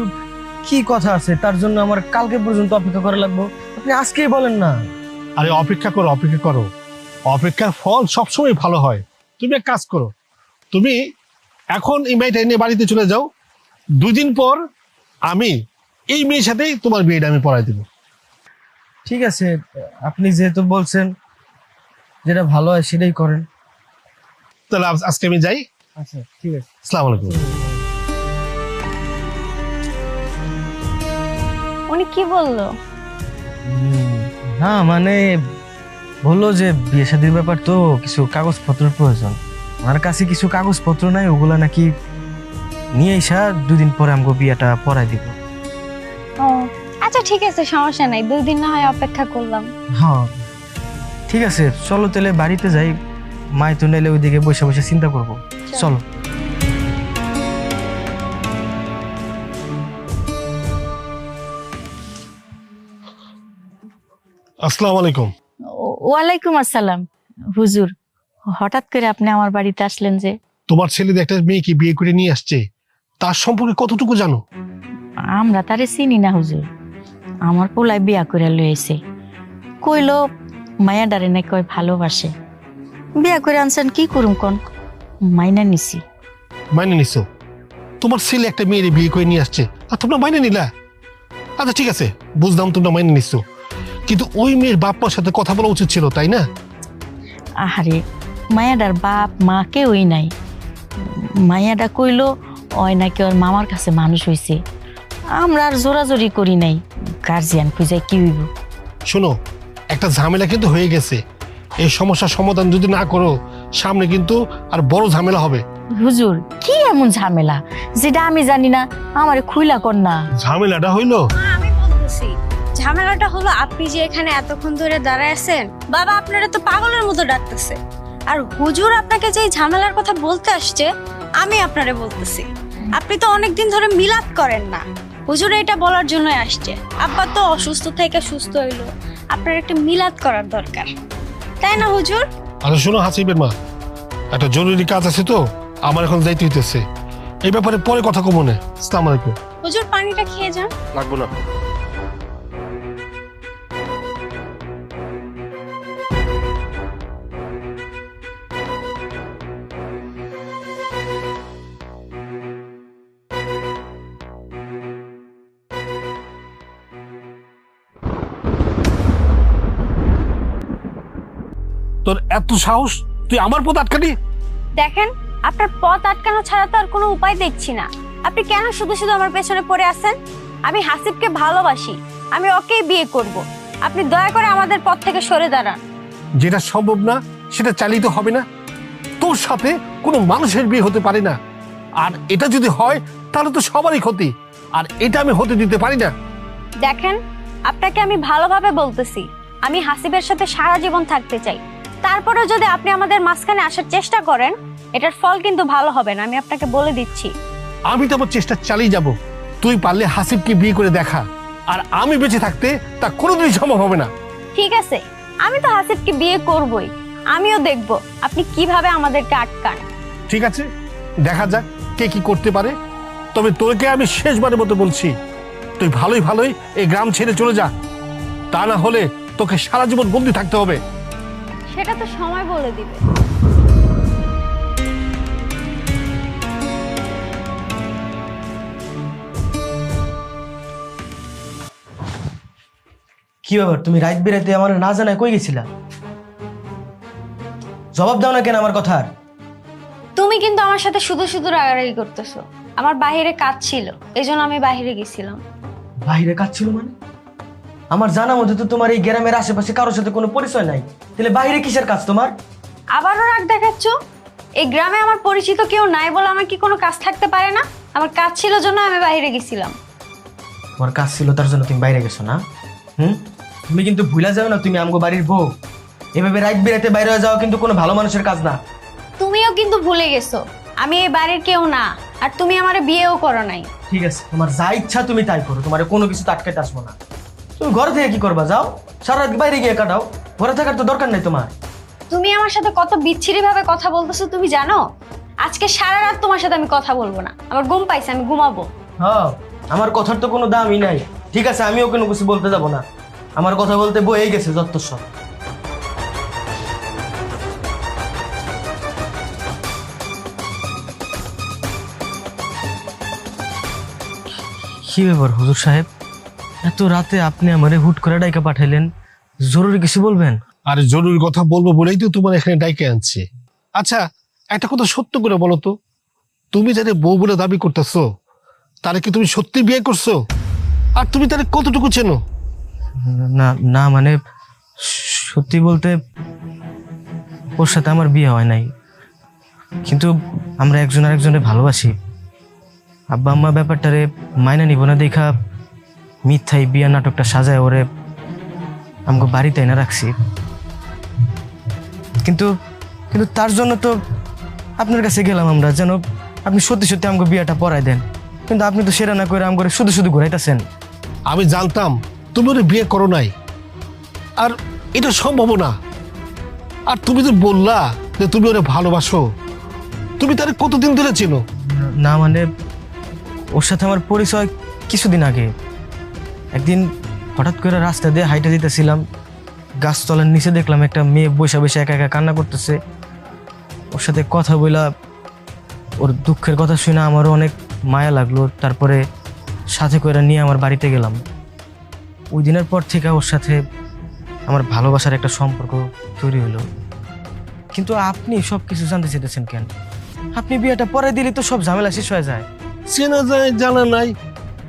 কি কথা আছে তার জন্য আমার কালকে পর্যন্ত অপেক্ষা করা লাগবে? আপনি আজকেই বলেন না। আরে অপেক্ষা করো, অপেক্ষা করো, অপেক্ষার ফল সবসময় ভালো হয়। তুমি এক কাজ করো, তুমি এখন এই মেয়েটা নিয়ে বাড়িতে চলে যাও, 2 দিন পর আমি এই মেয়ের সাথেই তোমার বিয়েটা আমি পড়াই দেবো। ঠিক আছে, আপনি যেহেতু বলছেন, যেটা ভালো হয় সেটাই করেন। তাহলে আজকে আমি যাই। আচ্ছা ঠিক আছে। আসসালামু আলাইকুম। উনি কি বললো? হ্যাঁ মানে বললো যে বিয়ে শাদীর ব্যাপার তো কিছু কাগজপত্রের প্রয়োজন, আমার কাছে কিছু কাগজপত্র নাই, ওগুলা নাকি নিয়ে এসা 2 দিন পরে আমাকে বিয়েটা পড়াই দিব। ও আচ্ছা ঠিক আছে, সমস্যা নাই, 2 দিন না হয় অপেক্ষা করলাম। হ্যাঁ ঠিক আছে, চলো তাহলে বাড়িতে যাই, মাই তো নাইলে ওইদিকে বসে বসে চিন্তা করবো। চলো। আসসালামু আলাইকুম। ওয়ালাইকুম আসসালাম। হুজুর, হঠাৎ করে আপনি আমার বাড়িতে আসলেন যে? তোমার ছেলে যে একটা মেয়েকে বিয়ে করে নিয়ে আসছে, তার সম্পর্কে কতটুকু জানো? আমরা তারে চিনি না হুজুর, আমার পোলায় বিয়া করে লইছে, কইলো মায়া ডারে না কয় ভালোবাসে, বিয়া করে আনছেন, কি করুম কোন? মাইনা নিছি। মাইনে নিছো? তোমার ছেলে একটা মেয়ের বিয়ে করে নিয়ে আসছে আর তোমরা মাইনে নিলা? আচ্ছা ঠিক আছে, বুঝলাম তোমরা মাইনে নিছো, কিন্তু ওই মেয়ের বাপ মার সাথে কথা বলা উচিত ছিল, তাই না? আহারে, মায়াডার বাপ মা কেউই নাই। মায়াডা কইলো ওই নাকি ওর মামার কাছে মানুষ হইছে, আমরা আর জোরাজোরি করি নাই, গার্জিয়ান খুঁজে কি হইব। শোনো, একটা ঝামেলা কিন্তু হয়ে গেছে, এই সমস্যার সমাধান যদি না করো সামনে কিন্তু আর বড় ঝামেলা হবে। হুজুর, কি এমন ঝামেলা যেটা আমি জানি না? আমারে খুইলা কর না। ঝামেলাটা হইলো, আমি বলতেছি, ঝামেলাটা হলো আপনি যে এখানে এতক্ষণ ধরে দাঁড়ায় আছেন, বাবা আপনারা তো পাগলের মতো ডাকতেছে, আর হুজুর আপনাকে যে এই ঝামেলার কথা বলতে আসছে আমি আপনারে বলতেছি, আপনি তো অনেকদিন ধরে মিলাদ করেন না, হুজুর এটা বলার জন্য আসছে। আব্বা তো অসুস্থ থেকে সুস্থ হইলো, আপনার একটা মিলাদ করার দরকার, তাই না হুজুর? আরে শোনো হাসিবের মা, একটা জরুরি কাজ আছে তো আমার এখন যাইতে হইতেছে, এই ব্যাপারে পরে কথা কব না। আসসালামু আলাইকুম। হুজুর পানিটা খেয়ে যান। লাগবো না। তোর এত সাহস, তুই আমার পথ আটকালি? দেখেন, আপনার পথ আটকানো ছাড়া তো আর কোনো উপায় দেখছি না, আপনি কেন শুধু শুধু আমার পেছনে পড়ে আছেন? আমি হাসিবকে ভালোবাসি, আমি ওকেই বিয়ে করব, আপনি দয়া করে আমাদের পথ থেকে সরে দাঁড়ান। যেটা সম্ভব না সেটা চালিয়ে তো হবে না, তোর সাথে কোনো মানুষের বিয়ে হতে পারে না, আর এটা যদি হয় তাহলে তো সবারই ক্ষতি, আর এটা আমি হতে দিতে পারি না। দেখেন, আপনাকে আমি ভালোভাবে বলতেছি, আমি হাসিবের সাথে সারা জীবন থাকতে চাই, তারপরেও যদি আপনি আমাদের মাঝখানে আসার চেষ্টা করেন এটার ফল কিন্তু ভালো হবে না, আমি আপনাকে বলে দিচ্ছি। আমি তো আমার চেষ্টা চালিয়ে যাব, তুই পারলে হাসিবকে বিয়ে করে দেখা, আর আমি বেঁচে থাকতে তা কোনোদিনই সম্ভব হবে না। ঠিক আছে, আমি তো হাসিবকে বিয়ে করবই, আমিও দেখব আপনি কিভাবে আমাদেরকে আটকান। ঠিক আছে, দেখা যাক কে কি করতে পারে, তবে তোকে আমি শেষবারের মতো বলছি, তুই ভালোই ভালোই এই গ্রাম ছেড়ে চলে যা, তা না হলে তোকে সারা জীবন বন্দি থাকতে হবে। সেটা তো সময় বলে দিবে। কি ব্যাপার, তুমি রাত বেরাতে আমার না জানায় কই গেছিলা? জবাব দাও না কেন আমার কথার? তুমি কিন্তু আমার সাথে শুধু শুধু রাগারাগি করতেছো। আমার বাইরে কাজ ছিল, এই জন্য আমি বাইরে গেছিলাম। বাইরে কাজ ছিল মানে? আমার জানা মতে তো তোমার এই গ্রামের আশেপাশে কারোর সাথে কোনো পরিচয় নাই, তাহলে বাইরে কিসের কাজ তোমার? আবারও রাগ দেখাচ্ছ? এই গ্রামে আমার পরিচিত কেউ নাই বলে আমার কি কোনো কাজ থাকতে পারে না? আমার কাজ ছিল জন্য আমি বাইরে গেছিলাম। তোমার কাজ ছিল তার জন্য তুমি বাইরে গেছো না? তুমি কিন্তু ভুলা যাও না, তুমি আমগো বাড়ির বউ। এভাবে রাত বেরাতে বাইরে হয়ে যাওয়া কিন্তু কোনো ভালো মানুষের কাজ না। তুমিও কিন্তু ভুলে গেছো আমি এই বাড়ির কেউ না, আর তুমি আমারে বিয়েও করো নাই। ঠিক আছে, তোমার যা ইচ্ছা তুমি তাই করো, তোমার কোনো কিছু আটকাইতে আসবো না। তুমি ঘরে থেকে কি করবা? যাও, সারা রাত বাইরে গিয়ে কাটাও, ঘরে থাকার তো দরকার নেই তোমার। তুমি আমার সাথে কত বিচ্ছিরি ভাবে কথা বলতেছো তুমি জানো? আজকে সারা রাত তোমার সাথে আমি কথা বলবো না, আমার ঘুম পাইছে, আমি ঘুমাবো। হ্যাঁ, আমার কথার তো কোনো দামই নাই। ঠিক আছে, আমিও কোনো কিছু বলতে যাবো না, আমার কথা বলতে বয়েই গেছে যত সব। কি ব্যাপার হুজুর সাহেব, এত রাতে আপনি আমারে হুট করে ডাইকা পাঠাইলেন? জরুরি কিছু বলবেন? আর জরুরি কথা বলবো বলেই তো তোমার এখানে ডাইকে আনছি। আচ্ছা, একটা কথা সত্য করে বলো তো, তুমি যাদের বউ বলে দাবি করতেছো তারে কি তুমি সত্যি বিয়ে করছো? আর তুমি তারে কতটুকু চেনো? না না, মানে সত্যি বলতে ওর সাথে আমার বিয়ে হয় নাই, কিন্তু আমরা একজন আরেকজনের ভালোবাসি। আব্বা আম্মা ব্যাপারটারে মাইনা নিব না দেখা মিথ্যাই বিয়া নাটকটা সাজায় ওরে আমাকে বাড়িতে এনে রাখছি। কিন্তু কিন্তু তার জন্য তো আপনার কাছে গেলাম আমরা, যেন আপনি সত্যি সত্যি আমাকে বিয়েটা পড়ায় দেন, কিন্তু আপনি তো সেটা না করে আমাকে শুধু শুধু ঘুরাইতেছেন। আমি জানতাম তুমি ওরে বিয়ে করো নাই, আর এটা সম্ভব না। আর তুমি তো বললা যে তুমি ওরে ভালোবাসো, তুমি তারে কতদিন ধরে চেনো? না মানে ওর সাথে আমার পরিচয় কিছুদিন আগে। একদিন হঠাৎ করে রাস্তা দিয়ে হাইটে যেতেছিলাম, গাছতলার নিচে দেখলাম একটা মেয়ে বসে বসে একা একা কান্না করতেছে। ওর সাথে কথা বলা, ওর দুঃখের কথা শুনে আমারও অনেক মায়া লাগলো। তারপরে সাথে করে নিয়ে আমার বাড়িতে গেলাম। ওই দিনের পর থেকে ওর সাথে আমার ভালোবাসার একটা সম্পর্ক তৈরি হলো। কিন্তু আপনি সব কিছু জানতে চেয়েছেন কেন? আপনি বিয়েটা পরে দিলে তো সব ঝামেলা শেষ হয়ে যায়। চেনা যায় জানা নাই,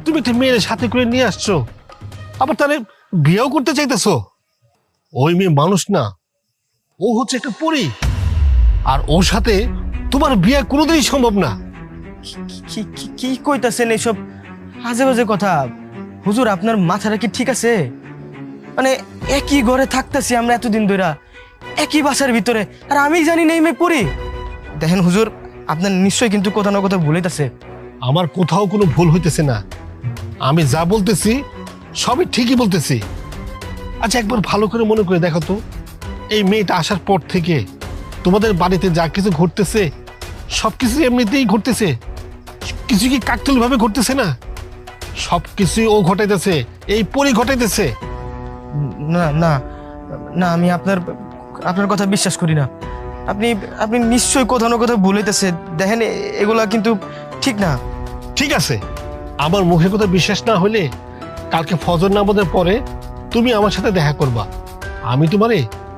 তুমি একটা মেয়ের সাথে করে নিয়ে আসছো, আবার তারে বিয়েও করতে চাইতেছো। ওই মেয়ে মানুষ না, ও হচ্ছে একটা পরী, আর ওর সাথে তোমার বিয়ে কোনোদিনই সম্ভব না। কি কি কি কইতাছেন এইসব আজে বাজে কথা? হুজুর, আপনার মাথাটা কি ঠিক আছে? মানে একই ঘরে থাকতেছি আমরা এতদিন ধরে, একই বাসার ভিতরে, আর আমি জানি না এই মেয়ে পড়ি। দেখেন হুজুর, আপনার নিশ্চয়ই কিন্তু কোথাও না কোথাও ভুলাইতেছে। আমার কোথাও কোনো ভুল হইতেছে না, আমি যা বলতেছি সবই ঠিকই বলতেছি। আচ্ছা, একবার ভালো করে মনে করে দেখো তো, এই মেয়েটা আসার পর থেকে তোমাদের বাড়িতে যা কিছু ঘটতেছে সবকিছু এমনিতেই ঘটতেছে, কিছু কি কাকতালীয় ভাবে ঘটতেছে না? সবকিছুই ও ঘটাইতেছে, এই পরি ঘটাইতেছে। না না না, আমি আপনার কথা বিশ্বাস করি না। আপনি আপনি নিশ্চয়ই কোথাও না কোথাও ভুলাইতেছে। দেখেন এগুলা কিন্তু ঠিক না। ঠিক আছে, আমার মুখের কথা বিশ্বাস না হলে কালকে ফজর নামাজের পরে তুমি আমার সাথে দেখা করবা। আমি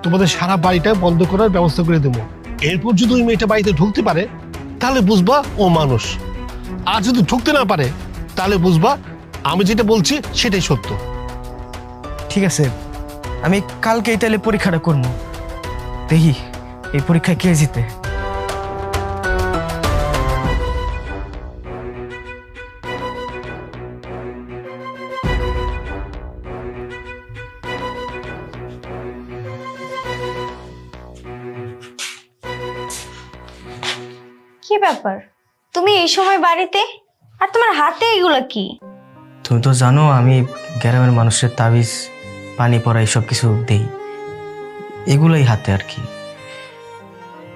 তোমাদের সারা বাড়িটা বন্ধ করার ব্যবস্থা করে দেবো। এরপর যদি ওই মেয়েটা বাড়িতে ঢুকতে পারে তাহলে বুঝবা ও মানুষ, আর যদি ঢুকতে না পারে তাহলে বুঝবা আমি যেটা বলছি সেটাই সত্য। ঠিক আছে, আমি কালকে এই তাহলে পরীক্ষাটা করবো, দেখি এই পরীক্ষায় কে জিতে। কি ব্যাপার, তুমি এই সময় বাড়িতে, আর তোমার হাতে এগুলো কি? তুমি তো জানো আমি গ্রামের মানুষের তাবিজ, পানি পড়া এইসব কিছু দেই, এগুলোই হাতে আর কি।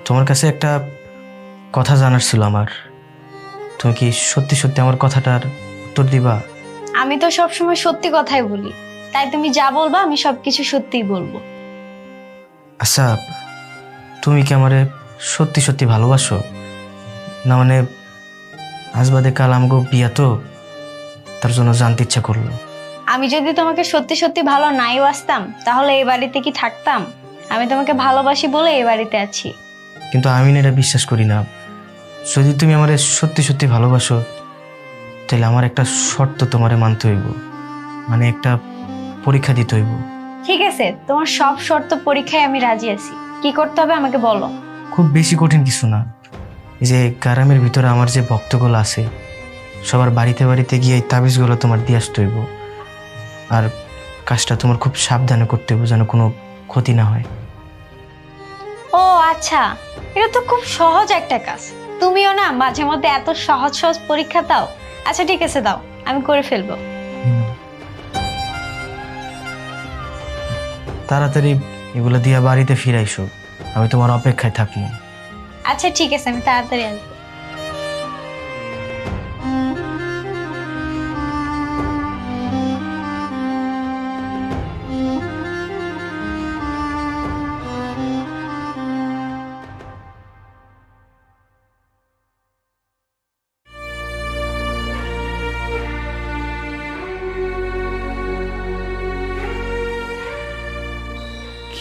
তোমার কাছে একটা কথা জানার ছিল আমার, তুমি কি সত্যি সত্যি আমার কথাটার উত্তর দিবা? আমি তো সবসময় সত্যি কথাই বলি, তাই তুমি যা বলবা আমি সবকিছু সত্যিই বলবো। আচ্ছা, তুমি কি আমারে সত্যি সত্যি ভালোবাসো? না মানে আজ বাদে কাল আমগো বিয়া তো, তার জন্য জানতে ইচ্ছা করলো। আমি যদি তোমাকে সত্যি সত্যি ভালো নাই বাসতাম তাহলে এই বাড়িতে কি থাকতাম? আমি তোমাকে ভালোবাসি বলে এই বাড়িতে আছি। কিন্তু আমি না এটা বিশ্বাস করি না। যদি তুমি আমারে সত্যি সত্যি ভালোবাসো তাহলে আমার একটা শর্ত তোমারে মানতে হইব, মানে একটা পরীক্ষা দিতে হইব। ঠিক আছে, তোমার সব শর্ত পরীক্ষায় আমি রাজি আছি। কি করতে হবে আমাকে বলো। খুব বেশি কঠিন কিছু না। এই যে গ্রামের ভিতরে আমার যে ভক্তগুলো আছে সবার বাড়িতে বাড়িতে গিয়ে এই তাবিজগুলো তোমার দিয়ে আসতে হইব। আর কাজটা তোমার খুব সাবধানে করতে হইব যেন কোনো ক্ষতি না হয়। ও আচ্ছা, এটা তো খুব সহজ একটা কাজ। তুমিও না মাঝে মধ্যে এত সহজ সহজ পরীক্ষা দাও। আচ্ছা ঠিক আছে, দাও, আমি করে ফেলবো। তাড়াতাড়ি এগুলো দিয়ে বাড়িতে ফিরাইছো, আমি তোমার অপেক্ষায় থাকবো। আচ্ছা ঠিক আছে, আমি তাড়াতাড়ি আসবো।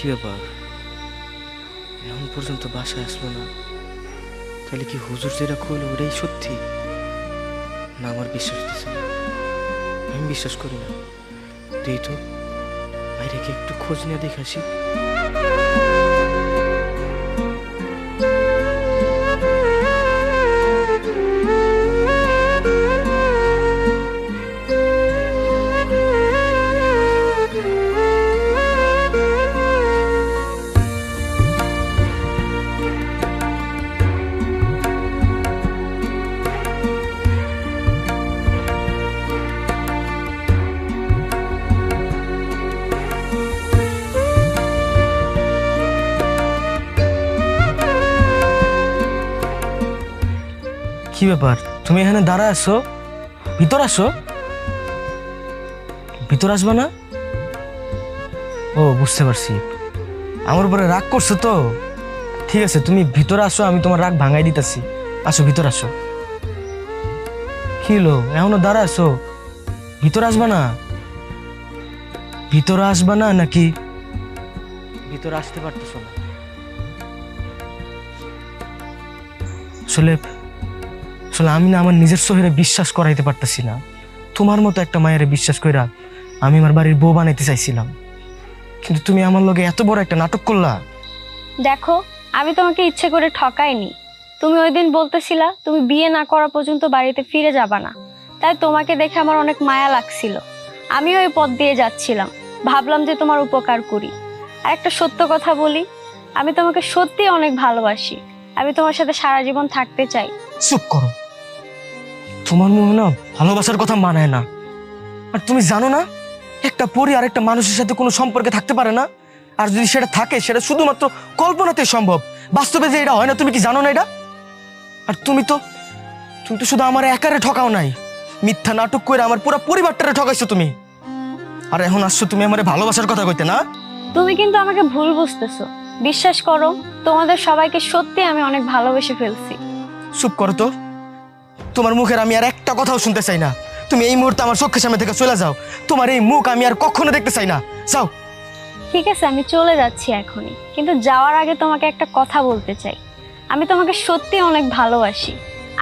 কি ব্যাপার, এখন পর্যন্ত বাসায় আসলো না? তাহলে কি হুজুর যেটা কইলো ওটাই সত্যি? না, আমার বিশ্বাস হচ্ছে না, আমি বিশ্বাস করি না। তুই তো বাইরে গিয়ে একটু খোঁজ নিয়ে দেখাসি। কি ব্যাপার, তুমি এখানে দাঁড়ায় আছো? ভিতর আসো। ভিতর আসবা না? ও বুঝতে পারছি, আমার উপরে রাগ করছো তো। ঠিক আছে, তুমি ভিতরে আসো, আমি তোমার রাগ ভাঙাই দিতেছি। আসো, ভিতর আসো। কি হলো, এখনো দাঁড়ায় আছো? ভিতর আসবা না? ভিতরে আসবা না নাকি ভিতরে আসতে পারতেছো না? আসলে আসলে আমি না আমার নিজের চোখে বিশ্বাস করাইতে পারতেছি না। তোমার মতো একটা মায়ের বিশ্বাস কইরা আমি আমার বাড়ির বউ বানাইতে চাইছিলাম, কিন্তু তুমি আমার লগে এত বড় একটা নাটক করলা। দেখো, আমি তোমাকে ইচ্ছে করে ঠকাইনি। তুমি ওই দিন বলতেছিলা তুমি বিয়ে না করা পর্যন্ত বাড়িতে ফিরে যাবা না, তাই তোমাকে দেখে আমার অনেক মায়া লাগছিল। আমিও ওই পথ দিয়ে যাচ্ছিলাম, ভাবলাম যে তোমার উপকার করি। আর একটা সত্য কথা বলি, আমি তোমাকে সত্যি অনেক ভালোবাসি। আমি তোমার সাথে সারা জীবন থাকতে চাই। চুপ করো, তোমার মুখে না ভালোবাসার কথা মানায় না। আর তুমি জানো না একটা পরি আর একটা মানুষের সাথে কোনো সম্পর্কে থাকতে পারে না। আর যদি সেটা থাকে সেটা শুধুমাত্র কল্পনাতে সম্ভব, বাস্তবে যে এটা হয় না। তুমি কি জানো না এটা? আর তুমি তো শুধু আমার একারে ঠকাও নাই, মিথ্যা নাটক করে আমার পুরো পরিবারটারে ঠকাইছো তুমি। আর এখন আসছো তুমি আমার ভালোবাসার কথা কইতে না? তুমি কিন্তু আমাকে ভুল বুঝতেছো। বিশ্বাস করো, তোমাদের সবাইকে সত্যি আমি অনেক ভালোবেসে ফেলছি। চুপ করো তো, তোমার মুখের আমি আর একটা কথাও শুনতে চাই না। তুমি এই মুহূর্তে আমার চোখের সামনে থেকে চলে যাও। তোমার এই মুখ আমি আর কখনো দেখতে চাই না। যাও। ঠিক আছে, আমি চলে যাচ্ছি এখনই, কিন্তু যাওয়ার আগে তোমাকে একটা কথা বলতে চাই। আমি তোমাকে সত্যি অনেক ভালোবাসি।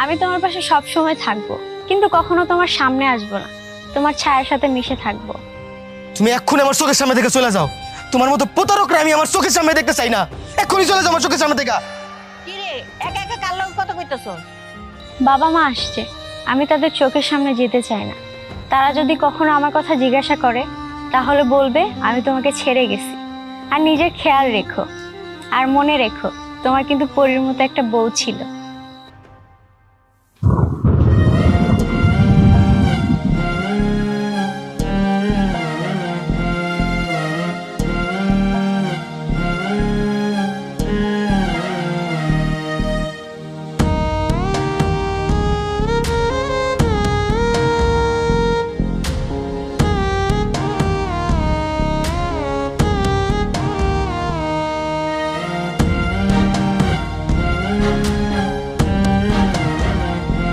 আমি তোমার পাশে সব সময় থাকবো, কিন্তু কখনো তোমার সামনে আসবো না। তোমার ছায়ার সাথে মিশে থাকবো। তুমি এক্ষুনি আমার চোখের সামনে থেকে চলে যাও। তোমার মতো প্রতারকরা আমি আমার চোখের সামনে দেখতে চাই না। এক্ষুনি চলে যাও আমার চোখের সামনে থেকে। কি রে, একা একা কার লগে কথা কইতাছস? বাবা মা আসছে, আমি তাদের চোখের সামনে যেতে চাই না। তারা যদি কখনো আমার কথা জিজ্ঞাসা করে তাহলে বলবে আমি তোমাকে ছেড়ে গেছি। আর নিজের খেয়াল রেখো, আর মনে রেখো তোমার কিন্তু পরীর মতো একটা বউ ছিল।